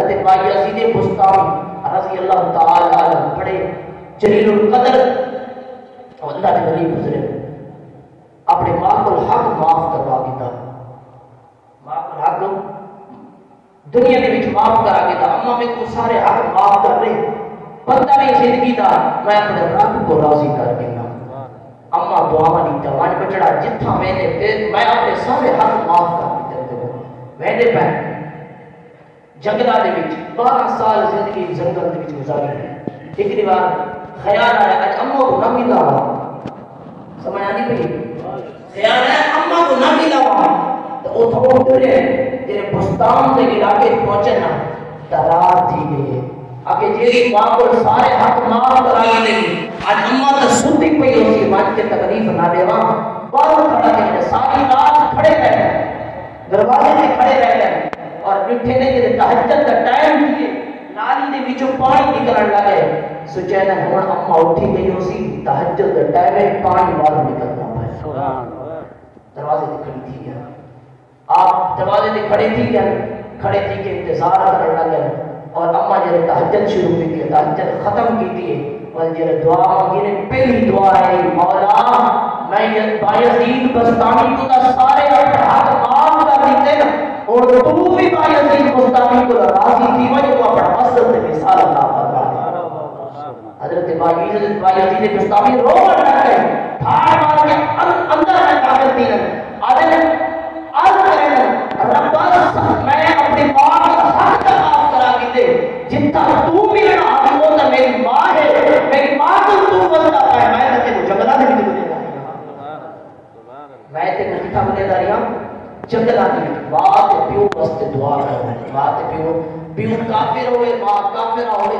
حضرت بایزید بستامی رضی اللہ تعالی عنہ بڑے جلیل القدر اللہ کے ولی گزرے، اپنے ماں کو حق معاف کروا دیتا، ماں کو حق دنیا کے بچ معاف کرا دیتا، اما میں کو سارے حق معاف کر رہے، بندہ نہیں زندگی دا میں اپنے رب کو راضی کر دینا، اما دعا نہیں جوان بچڑا جتھا میں نے میں اپنے سارے حق معاف کر دیتے ہوں میں نے پہ جنگلہ دے وچ 12 سال زندگی جنگل دے وچ گزاری ہے۔ ایک بار خیال آیا اج اما کو نہ ملا ہوا، سمجھ آنی پئی خیال آیا اما کو نہ ملا ہوا تو او تھوڑے ڈرے جڑے بستان دے علاقے پہنچے نا ترار تھی گئی آکے جیری ماں کو سارے حق معاف کرائی لگی آج اما تا سنتی پئی ہوتی مان کے تکلیف نہ دیواں بہت کھڑا کے ساری رات کھڑے رہے دروازے سے کھڑے رہے اور مٹھے نے جے تہجد کا ٹائم کیے نالی دے وچوں پانی نکلن لگے سوچے نا ہن اما اٹھی گئی ہوسی تہجد کا ٹائم ہے پانی باہر نکلنا ہے سبحان اللہ دروازے تے کھڑی تھی گیا آپ دروازے تے کھڑے تھی گیا کھڑے تھی کے انتظار کرنے لگے اور اما جے تہجد شروع کی تھی تہجد ختم کی تھی اور جے دعا مانگی نے پہلی دعا ہے مولا میں بایزید بستامی کو دا سارے اپنے حق معاف کر دیتے نا اور تو بھی بایزید بستامی کو راضی تھی وجہ کو اپنا مصدر سے مثال عطا فرما دے حضرت بایزید بستامی رومن لگے پھاڑ مار کے اندر میں داخل تھی عرض کرنا ربا میں اپنی ماں کا حق معاف کرا دیتے جتنا تو ملنا وہ تو میری ماں ہے میری ماں کو تو بولتا ہے میں تے کو جنگلہ دے وچ بولے میں تے کتھا بولے دا رہیا جنگلہ دے وچ بات پیو واسطے دعا کرنا بات پیو کافر ہوئے ماں کافر ہوئے